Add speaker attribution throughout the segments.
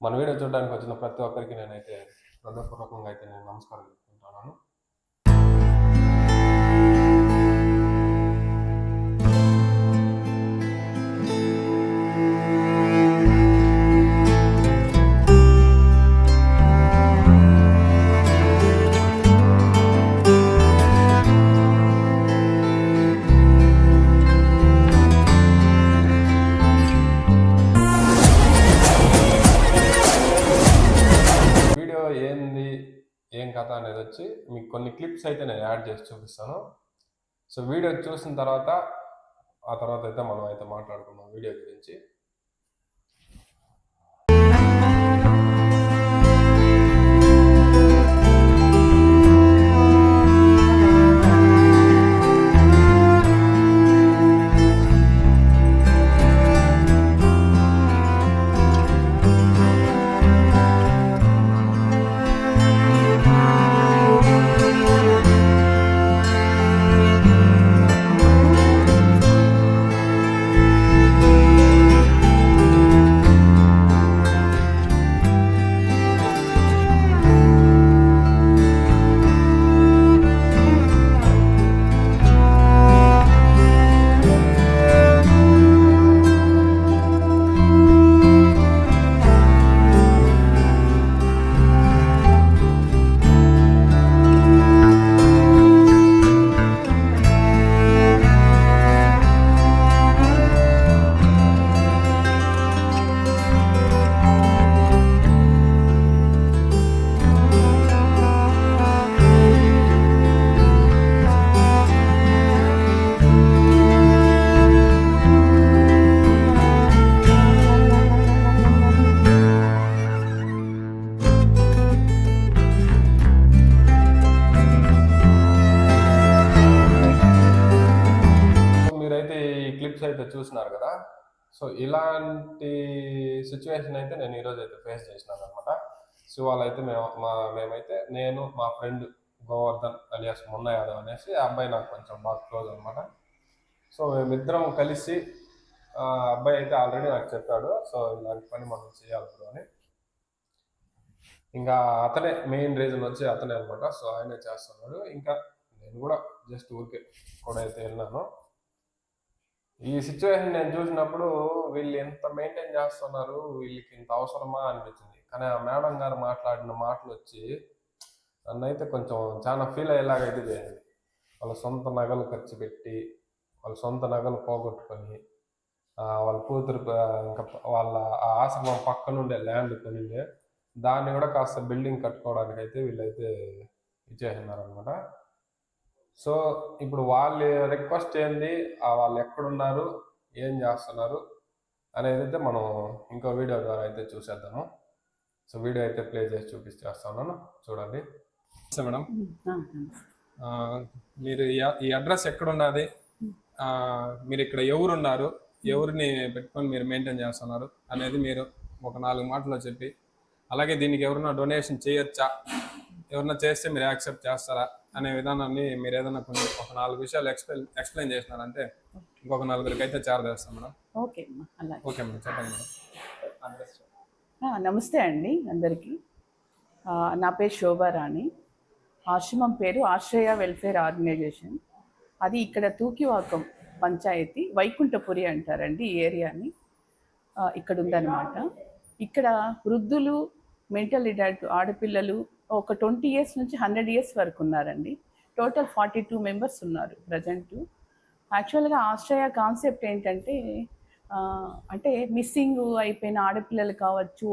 Speaker 1: మన వీడియో చూడడానికి వచ్చిన ప్రతి ఒక్కరికి నేనైతే హృదయపూర్వకంగా అయితే నేను నమస్కారం చెప్పుకుంటున్నాను. ఏం కథ అనేది వచ్చి మీకు కొన్ని క్లిప్స్ అయితే నేను యాడ్ చేసి చూపిస్తాను. సో వీడియో చూసిన తర్వాత అయితే మనం అయితే మాట్లాడుకుందాం వీడియో గురించి. క్లిప్స్ అయితే చూస్తున్నారు కదా. సో ఇలాంటి సిచ్యువేషన్ అయితే నేను ఈరోజు అయితే ఫేస్ చేసినాను అనమాట. సో వాళ్ళైతే మేమైతే నేను మా ఫ్రెండ్ గోవర్ధన్ అలియాస్ మొన్న యాదవ్ అనేసి ఆ అబ్బాయి నాకు కొంచెం బాగా క్లోజ్ అనమాట. సో మేమిద్దరం కలిసి అబ్బాయి అయితే ఆల్రెడీ నాకు చెప్పాడు, సో ఇలాంటి పని మనం చేయాలి అని. ఇంకా అతనే మెయిన్ రీజన్ వచ్చి అతనే అనమాట. సో ఆయనే చేస్తున్నాడు. ఇంకా నేను కూడా జస్ట్ ఊరికే కూడా అయితే వెళ్ళాను. ఈ సిచ్యువేషన్ నేను చూసినప్పుడు వీళ్ళు ఎంత మెయింటైన్ చేస్తున్నారు, వీళ్ళకి ఇంత అవసరమా అనిపించింది. కానీ ఆ మేడం గారు మాట్లాడిన మాటలు వచ్చి నన్నైతే కొంచెం చాలా ఫీల్ అయ్యేలాగైతే చేయండి. వాళ్ళ సొంత నగలు ఖర్చు పెట్టి, వాళ్ళ సొంత నగలు పోగొట్టుకొని, వాళ్ళ కూతురు ఇంకా వాళ్ళ ఆ ఆశ్రమం పక్కనుండే ల్యాండ్ కొనిండే దాన్ని కూడా కాస్త బిల్డింగ్ కట్టుకోవడానికి అయితే వీళ్ళైతే ఇచ్చేసినారనమాట. సో ఇప్పుడు వాళ్ళ రిక్వెస్ట్ ఏంది, వాళ్ళు ఎక్కడున్నారు, ఏం చేస్తున్నారు అనేది అయితే మనం ఇంకో వీడియో ద్వారా అయితే చూసేద్దాము. సో వీడియో అయితే ప్లే చేసి చూపిస్తున్నాను, చూడండి. మేడం, మీరు ఈ అడ్రస్ ఎక్కడున్నది, మీరు ఇక్కడ ఎవరున్నారు, ఎవరిని పెట్టుకొని మీరు మెయింటైన్ చేస్తున్నారు అనేది మీరు ఒక 4 మాటల్లో చెప్పి, అలాగే దీనికి ఎవరైనా డొనేషన్ చేయొచ్చా, ఎవరన్నా చేస్తే మీరు యాక్సెప్ట్ చేస్తారా అనే విధానాన్ని మీరు ఏదైనా కొంచెం ఒక 4 విషయాలు ఎక్స్ప్లెయిన్ చేసినారంటే ఇంకొక 4గురికి అయితే చేరదేస్తాం మేడం.
Speaker 2: ఓకే
Speaker 1: ఓకే మేడం, చెప్పండి
Speaker 2: మేడం. నమస్తే అండి అందరికీ. నా పేరు శోభారాణి. ఆశ్రమం పేరు ఆశ్రయ వెల్ఫేర్ ఆర్గనైజేషన్. అది ఇక్కడ తూకివాకం పంచాయతీ వైకుంఠపురి అంటారండి ఈ ఏరియాని. ఇక్కడ ఉందన్నమాట. ఇక్కడ వృద్ధులు, మెంటల్ రిటార్డ్ ఆడపిల్లలు ఒక 20 years నుంచి 100 years వరకు ఉన్నారండి. టోటల్ 42 members ఉన్నారు ప్రజెంటు. యాక్చువల్గా ఆశ్రయ కాన్సెప్ట్ ఏంటంటే, అంటే మిస్సింగ్ అయిపోయిన ఆడపిల్లలు కావచ్చు,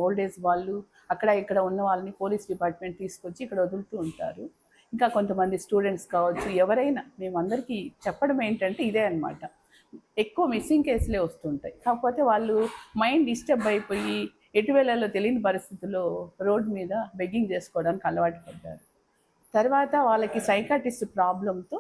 Speaker 2: ఓల్డ్ ఏజ్ వాళ్ళు, అక్కడ ఇక్కడ ఉన్న వాళ్ళని పోలీస్ డిపార్ట్మెంట్ తీసుకొచ్చి ఇక్కడ వదులుతూ ఉంటారు. ఇంకా కొంతమంది స్టూడెంట్స్ కావచ్చు, ఎవరైనా మేమందరికీ చెప్పడం ఏంటంటే ఇదే అనమాట. ఎక్కువ మిస్సింగ్ కేసులే వస్తుంటాయి. కాకపోతే వాళ్ళు మైండ్ డిస్టర్బ్ అయిపోయి ఎటు వెళ్ళాలో తెలియని పరిస్థితుల్లో రోడ్డు మీద బెగ్గింగ్ చేసుకోవడానికి అలవాటు పడ్డారు. తర్వాత వాళ్ళకి సైకాట్రిస్ట్ ప్రాబ్లంతో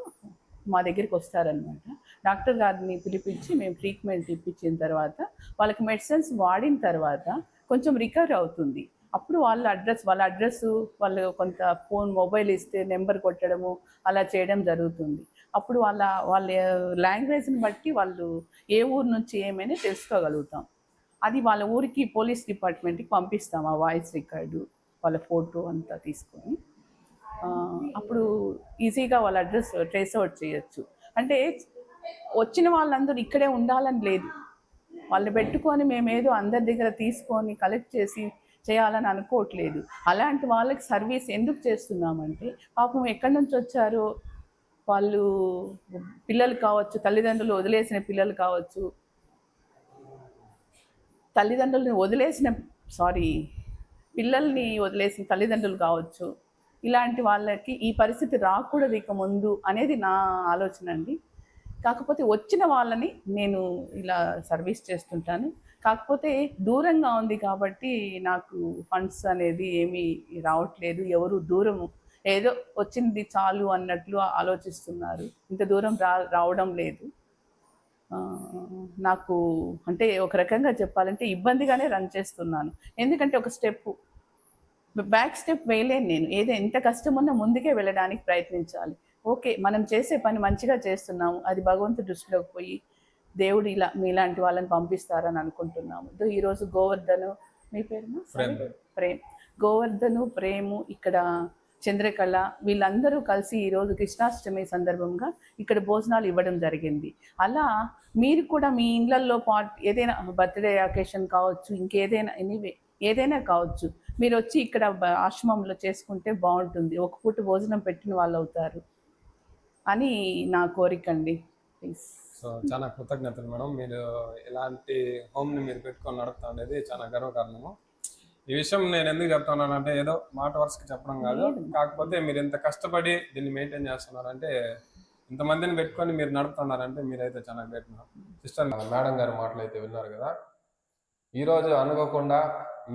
Speaker 2: మా దగ్గరికి వస్తారనమాట. డాక్టర్ గారిని పిలిపించి మేము ట్రీట్మెంట్ ఇప్పించిన తర్వాత వాళ్ళకి మెడిసిన్స్ వాడిన తర్వాత కొంచెం రికవర్ అవుతుంది. అప్పుడు వాళ్ళ అడ్రస్ వాళ్ళు కొంత మొబైల్ ఇస్తే నెంబర్ కొట్టడము అలా చేయడం జరుగుతుంది. అప్పుడు వాళ్ళ లాంగ్వేజ్ని బట్టి వాళ్ళు ఏ ఊరు నుంచి ఏమైనా తెలుసుకోగలుగుతాం. అది వాళ్ళ ఊరికి పోలీస్ డిపార్ట్మెంట్కి పంపిస్తాం, ఆ వాయిస్ రికార్డు వాళ్ళ ఫోటో అంతా తీసుకొని. అప్పుడు ఈజీగా వాళ్ళ అడ్రస్ ట్రేస్ అవుట్ చేయొచ్చు. అంటే వచ్చిన వాళ్ళందరూ ఇక్కడే ఉండాలని లేదు, వాళ్ళు పెట్టుకొని మేమేదో అందరి దగ్గర తీసుకొని కలెక్ట్ చేసి చేయాలని అనుకోవట్లేదు. అలాంటి వాళ్ళకి సర్వీస్ ఎందుకు చేస్తున్నామంటే, పాపం ఎక్కడి నుంచి వచ్చారో వాళ్ళు, పిల్లలు కావచ్చు, తల్లిదండ్రులు వదిలేసిన పిల్లలు కావచ్చు, తల్లిదండ్రులని వదిలేసిన పిల్లల్ని వదిలేసిన తల్లిదండ్రులు కావచ్చు, ఇలాంటి వాళ్ళకి ఈ పరిస్థితి రాకూడదు ఇక ముందు అనేది నా ఆలోచన అండి. కాకపోతే వచ్చిన వాళ్ళని నేను ఇలా సర్వీస్ చేస్తుంటాను. కాకపోతే దూరంగా ఉంది కాబట్టి నాకు ఫండ్స్ అనేది ఏమీ రావట్లేదు. ఎవరు దూరము ఏదో వచ్చింది చాలు అన్నట్లు ఆలోచిస్తున్నారు. ఇంత దూరం రావడం లేదు. నాకు అంటే ఒక రకంగా చెప్పాలంటే ఇబ్బందిగానే రన్ చేస్తున్నాను. ఎందుకంటే ఒక బ్యాక్ స్టెప్ వేయలేను నేను. ఎంత కష్టం ఉన్నా ముందుకే వెళ్ళడానికి ప్రయత్నించాలి. ఓకే, మనం చేసే పని మంచిగా చేస్తున్నాము, అది భగవంతుడి దృష్టిలోకి పోయి దేవుడు ఇలా మీలాంటి వాళ్ళని పంపిస్తారని అనుకుంటున్నాము. ఈరోజు గోవర్ధను, మీ పేరునా? ప్రేమ్, గోవర్ధను, ప్రేము, ఇక్కడ చంద్రకళ, వీళ్ళందరూ కలిసి ఈరోజు కృష్ణాష్టమి సందర్భంగా ఇక్కడ భోజనాలు ఇవ్వడం జరిగింది. అలా మీరు కూడా మీ ఇళ్ళల్లో ఏదైనా బర్త్డే అకేషన్ కావచ్చు, ఇంకేదైనా ఎనీవే ఏదైనా కావచ్చు, మీరు వచ్చి ఇక్కడ ఆశ్రమంలో చేసుకుంటే బాగుంటుంది. ఒక పూట భోజనం పెట్టిన వాళ్ళు అవుతారు అని నా కోరిక అండి. ప్లీజ్.
Speaker 1: సో చాలా కృతజ్ఞతలు మేడం. మీరు ఇలాంటి హోమ్ని మీరు పెట్టుకొని నడుపుతా ఉండేది చాలా గర్వకారణము. ఈ విషయం నేను ఎందుకు చెప్తున్నానంటే ఏదో మాట వరుసకి చెప్పడం కాదు, కాకపోతే మీరు ఇంత కష్టపడి దీన్ని మెయింటైన్ చేస్తున్నారంటే, ఇంతమందిని పెట్టుకొని మీరు నడుపుతున్నారంటే మీరైతే చాలా గ్రేట్ మేడం. సిస్టర్ మేడం గారి మాటలు అయితే విన్నారు కదా. ఈరోజు అనుకోకుండా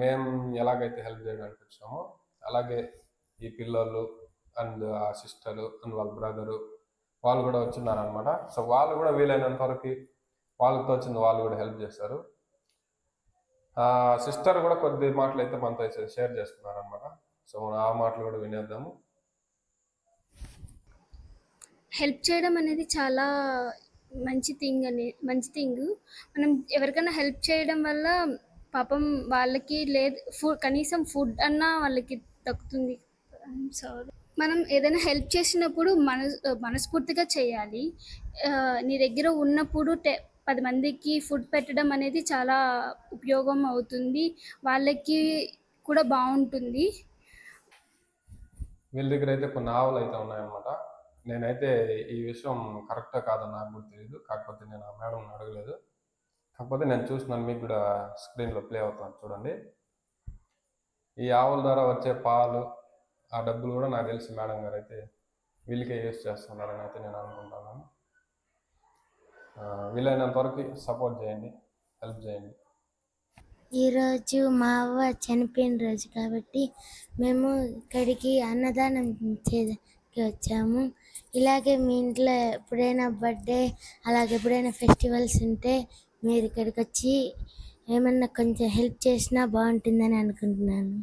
Speaker 1: మేము ఎలాగైతే హెల్ప్ చేయడానికి వచ్చామో, అలాగే ఈ పిల్లలు అండ్ ఆ సిస్టరు అండ్ వాళ్ళ బ్రదరు వాళ్ళు కూడా వచ్చిన్నారనమాట. సో వాళ్ళు కూడా వీలైనంత వరకు వాళ్ళతో వచ్చింది వాళ్ళు కూడా హెల్ప్ చేస్తారు. సిస్టర్ కూడా కొద్ది మాటలు అయితే మనతో షేర్ చేసుకున్నారు అనమాట. సో మనం ఆ మాటలు కూడా వినేద్దాము.
Speaker 3: హెల్ప్ చేయడం అనేది చాలా మంచి థింగ్. మనం ఎవరికైనా హెల్ప్ చేయడం వల్ల పాపం వాళ్ళకి లేదు కనీసం ఫుడ్ అన్నా వాళ్ళకి దక్కుతుంది. సారీ, మనం ఏదైనా హెల్ప్ చేసినప్పుడు మనస్ఫూర్తిగా చేయాలి. నీ దగ్గర ఉన్నప్పుడు 10 మందికి ఫుడ్ పెట్టడం అనేది చాలా ఉపయోగం అవుతుంది, వాళ్ళకి కూడా బాగుంటుంది.
Speaker 1: వీళ్ళ దగ్గర అయితే కొన్ని ఆవులు అయితే ఉన్నాయన్నమాట. నేనైతే ఈ విషయం కరెక్టా కాదని నాకు కూడా తెలియదు, కాకపోతే నేను ఆ మేడంని అడగలేదు. కాకపోతే నేను చూస్తున్నాను, మీకు కూడా స్క్రీన్లో ప్లే అవుతాను చూడండి. ఈ ఆవుల ద్వారా వచ్చే పాలు, ఆ డబ్బులు కూడా నాకు తెలిసి మేడం గారు అయితే వీళ్ళకే యూస్ చేస్తున్నారని అయితే నేను అనుకుంటున్నాను. వీలైనంత వరకు సపోర్ట్ చేయండి, హెల్ప్ చేయండి.
Speaker 4: ఈరోజు మా అవ్వ చనిపోయిన రోజు కాబట్టి మేము ఇక్కడికి అన్నదానం చేయడానికి వచ్చాము. ఇలాగే మీ ఇంట్లో ఎప్పుడైనా బర్త్డే అలాగే ఎప్పుడైనా ఫెస్టివల్స్ ఉంటే మీరు ఇక్కడికి వచ్చి ఏమన్నా కొంచెం హెల్ప్ చేసినా బాగుంటుందని అనుకుంటున్నాను.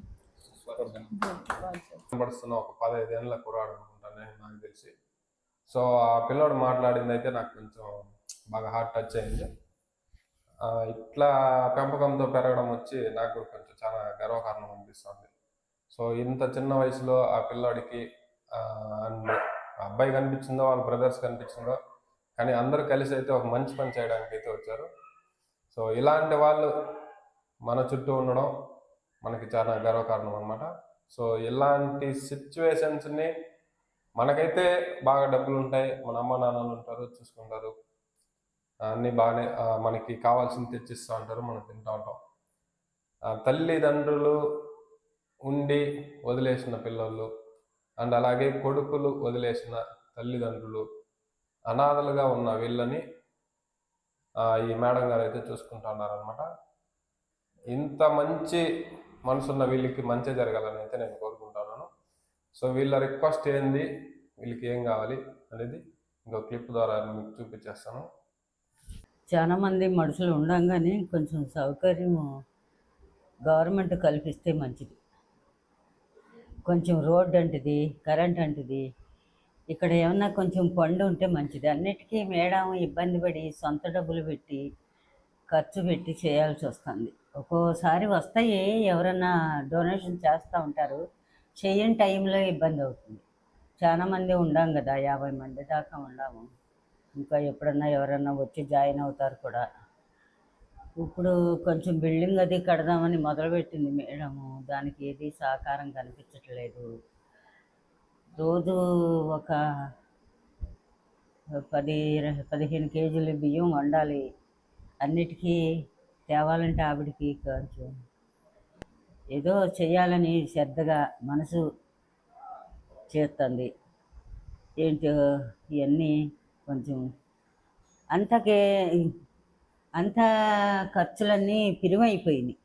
Speaker 1: కనబడుతున్న ఒక 15 ఏళ్ళ కుర్రాడు అనుకుంటాను నాకు తెలిసి. సో ఆ పిల్లోడు మాట్లాడింది అయితే నాకు కొంచెం బాగా హార్ట్ టచ్ అయింది. ఇట్లా పెంపకంతో పెరగడం వచ్చి నాకు కూడా కొంచెం చాలా గర్వకారణం అనిపిస్తుంది. సో ఇంత చిన్న వయసులో ఆ పిల్లాడికి అండ్ అబ్బాయి కనిపించిందో వాళ్ళ బ్రదర్స్ కనిపించిందో కానీ అందరూ కలిసి అయితే ఒక మంచి పని చేయడానికి అయితే వచ్చారు. సో ఇలాంటి వాళ్ళు మన చుట్టూ ఉండడం మనకి చాలా గర్వకారణం అనమాట. సో ఇలాంటి సిచ్యువేషన్స్ని మనకైతే బాగా డబ్బులు ఉంటాయి, మన అమ్మ నాన్నలు ఉంటారు, చూసుకుంటారు, అన్నీ బాగానే మనకి కావాల్సింది తెచ్చిస్తూ ఉంటారు, మనం తింటూ ఉంటాం. తల్లిదండ్రులు ఉండి వదిలేసిన పిల్లలు అండ్ అలాగే కొడుకులు వదిలేసిన తల్లిదండ్రులు, అనాథలుగా ఉన్న వీళ్ళని ఈ మేడం గారు అయితే చూసుకుంటున్నారనమాట. ఇంత మంచి మనసున్న వీళ్ళకి మంచి జరగాలని అయితే నేను కోరుకుంటున్నాను. సో వీళ్ళ రిక్వెస్ట్ ఏంది, వీళ్ళకి ఏం కావాలి అనేది ఇంకో క్లిప్ ద్వారా మీకు చూపించేస్తాను.
Speaker 5: చాలా మంది మనుషులు ఉండగానే కొంచెం సౌకర్యము గవర్నమెంట్ కల్పిస్తే మంచిది. కొంచెం రోడ్ అంటిది, కరెంట్ అంటిది, ఇక్కడ ఏమన్నా కొంచెం పండు ఉంటే మంచిది. అన్నిటికీ మేడం ఇబ్బంది పడి సొంత డబ్బులు పెట్టి ఖర్చు పెట్టి చేయాల్సి వస్తుంది. ఒక్కోసారి వస్తాయి, ఎవరన్నా డొనేషన్ చేస్తూ ఉంటారు. చేయని టైంలో ఇబ్బంది అవుతుంది. చాలామంది ఉండాం కదా, 50 మంది దాకా ఉండాము. ఇంకా ఎప్పుడన్నా ఎవరన్నా వచ్చి జాయిన్ అవుతారు కూడా. ఇప్పుడు కొంచెం బిల్డింగ్ అది కడదామని మొదలుపెట్టింది మేడము. దానికి ఏది సహకారం కనిపించట్లేదు. రోజు ఒక 15 కేజీలు బియ్యం వండాలి. అన్నిటికీ తేవాలంటే ఆవిడకి కొంచెం ఏదో చేయాలని శ్రద్ధగా మనసు చేస్తుంది. ఏంటో ఇవన్నీ కొంచెం అంతకే అంత ఖర్చులన్నీ పిరివైపోయినాయి.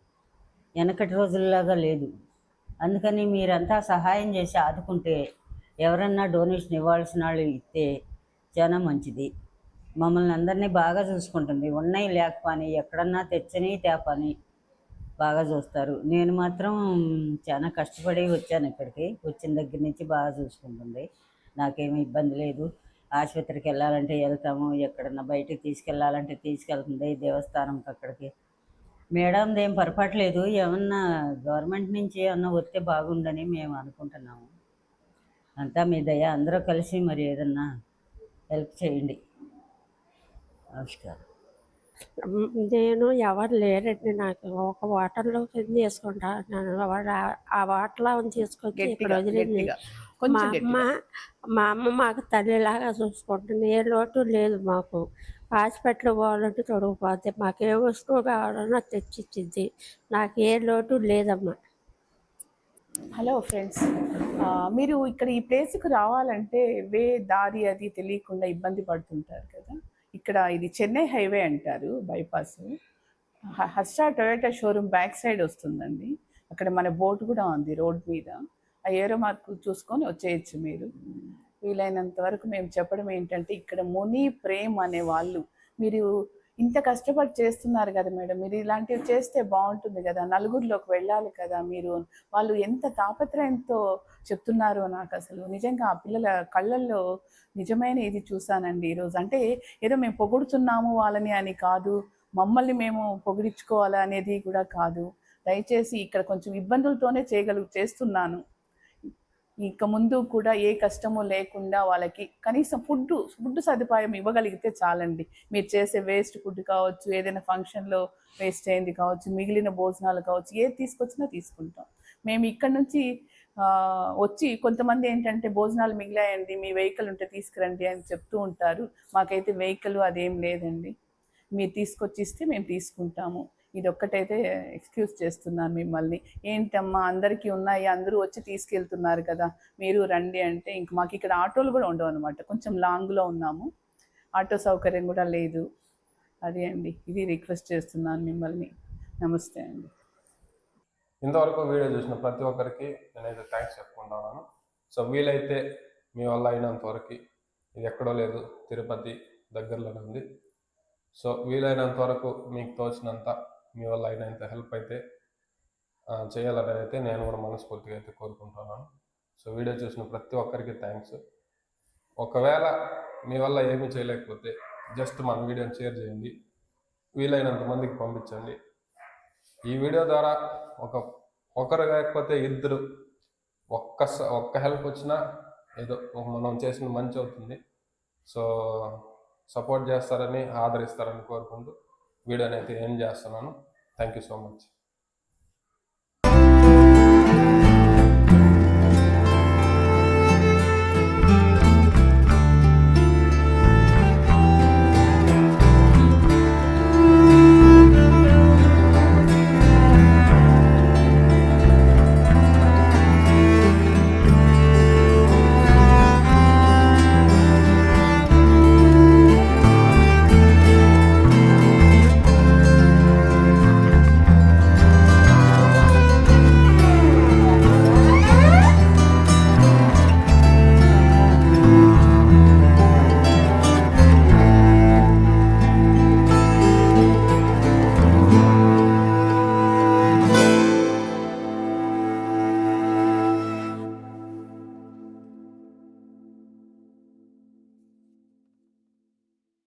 Speaker 5: వెనకటి రోజుల్లాగా లేదు. అందుకని మీరంతా సహాయం చేసి ఆదుకుంటే, ఎవరన్నా డొనేషన్ ఇవ్వాల్సిన వాళ్ళు ఇస్తే చాలా మంచిది. మమ్మల్ని అందరినీ బాగా చూసుకుంటుంది. ఉన్నాయి లేకపోని ఎక్కడన్నా తెచ్చని తేపని బాగా చూస్తారు. నేను మాత్రం చాలా కష్టపడి వచ్చాను ఇక్కడికి. వచ్చిన దగ్గర నుంచి బాగా చూసుకుంటుంది. నాకేమీ ఇబ్బంది లేదు. ఆసుపత్రికి వెళ్ళాలంటే వెళ్తాము, ఎక్కడన్నా బయటికి తీసుకెళ్ళాలంటే తీసుకెళ్తుంది, దేవస్థానంకి అక్కడికి. మేడంది ఏం పొరపాట్లేదు. ఏమన్నా గవర్నమెంట్ నుంచి ఏమన్నా వస్తే బాగుండని మేము అనుకుంటున్నాము. అంతా మీ దయ. అందరూ కలిసి మరి ఏదన్నా హెల్ప్ చేయండి. నమస్కారం.
Speaker 6: నేను ఎవరు లేరండి, నాకు ఒక వాటర్లో కింద చేసుకుంటాను. ఆ వాటర్లో తీసుకొచ్చి ఇక్కడ
Speaker 2: గట్టిగా
Speaker 6: వదిలింది.
Speaker 2: గట్టిగా
Speaker 6: మా
Speaker 2: కొంచెం
Speaker 6: అమ్మ
Speaker 2: గట్టిగా.
Speaker 6: మా అమ్మ మాకు తల్లిలాగా చూసుకుంటుంది. ఏ లోటు లేదు మాకు. హాస్పిటల్ పోవాలంటే తొడగిపోద్ది. మాకు ఏ వస్తువు కావాలన్నా తెచ్చిచ్చింది. నాకు ఏ లోటు లేదమ్మా.
Speaker 2: హలో ఫ్రెండ్స్, మీరు ఇక్కడ ఈ ప్లేస్కి రావాలంటే దారి అది తెలియకుండా ఇబ్బంది పడుతుంటారు కదా. ఇక్కడ ఇది చెన్నై హైవే అంటారు, bypass. Harsha Toyota showroom back side వస్తుందండి. అక్కడ మన బోర్డు కూడా ఉంది రోడ్ మీద. ఆ ఏరో మార్కు చూసుకొని వచ్చేయచ్చు మీరు. వీలైనంత వరకు మేము చెప్పడం ఏంటంటే, ఇక్కడ ముని ప్రేమ్ అనే వాళ్ళు, మీరు ఇంత కష్టపడి చేస్తున్నారు కదా మేడం, మీరు ఇలాంటివి చేస్తే బాగుంటుంది కదా, నలుగురిలోకి వెళ్ళాలి కదా మీరు. వాళ్ళు ఎంత తాపత్రయంతో చెప్తున్నారో నాకు అసలు నిజంగా ఆ పిల్లల కళ్ళల్లో నిజమైన ఇది చూశానండి ఈరోజు. అంటే ఏదో మేము పొగుడుతున్నాము వాళ్ళని అని కాదు, మమ్మల్ని మేము పొగిడించుకోవాలి అనేది కూడా కాదు. దయచేసి ఇక్కడ కొంచెం ఇబ్బందులతోనే చేస్తున్నాను. ఇక ముందు కూడా ఏ కష్టము లేకుండా వాళ్ళకి కనీసం ఫుడ్ సదుపాయం ఇవ్వగలిగితే చాలండి. మీరు చేసే వేస్ట్ ఫుడ్ కావచ్చు, ఏదైనా ఫంక్షన్లో వేస్ట్ అయింది కావచ్చు, మిగిలిన భోజనాలు కావచ్చు, ఏది తీసుకొచ్చినా తీసుకుంటాం. మేము ఇక్కడ నుంచి వచ్చి కొంతమంది ఏంటంటే భోజనాలు మిగిలాయండి, మీ వెహికల్ ఉంటే తీసుకురండి అని చెప్తూ ఉంటారు. మాకైతే వెహికల్ అదేం లేదండి. మీరు తీసుకొచ్చి ఇస్తే మేము తీసుకుంటాము. ఇది ఒక్కటైతే ఎక్స్క్యూజ్ చేస్తున్నాను మిమ్మల్ని. ఏంటమ్మా అందరికీ ఉన్నాయి, అందరూ వచ్చి తీసుకెళ్తున్నారు కదా, మీరు రండి అంటే ఇంక మాకు ఇక్కడ ఆటోలు కూడా ఉండవు అనమాట. కొంచెం లాంగ్లో ఉన్నాము, ఆటో సౌకర్యం కూడా లేదు. అదే అండి, ఇది రిక్వెస్ట్ చేస్తున్నాను మిమ్మల్ని. నమస్తే అండి.
Speaker 1: ఇంతవరకు వీడియో చూసిన ప్రతి ఒక్కరికి నేనైతే థ్యాంక్స్ చెప్పుకుంటున్నాను. సో వీలైతే మీ వల్ల అయినంత వరకు, ఇది ఎక్కడో లేదు, తిరుపతి దగ్గరలోనే ఉంది. సో వీలైనంత వరకు మీకు తోచినంత, మీ వల్ల అయినంత హెల్ప్ అయితే చేయాలని అయితే నేను కూడా మనస్ఫూర్తిగా అయితే కోరుకుంటున్నాను. సో వీడియో చూసిన ప్రతి ఒక్కరికి థ్యాంక్స్. ఒకవేళ మీ వల్ల ఏమీ చేయలేకపోతే జస్ట్ మన వీడియోని షేర్ చేయండి, వీలైనంత మందికి పంపించండి. ఈ వీడియో ద్వారా ఒకరు కాకపోతే ఇద్దరు, ఒక్క హెల్ప్ వచ్చినా ఏదో మనం చేసిన మంచి అవుతుంది. సో సపోర్ట్ చేస్తారని, ఆదరిస్తారని కోరుకుంటూ వీడియోని అయితే ఎండ్ చేస్తున్నాను. Thank you so much.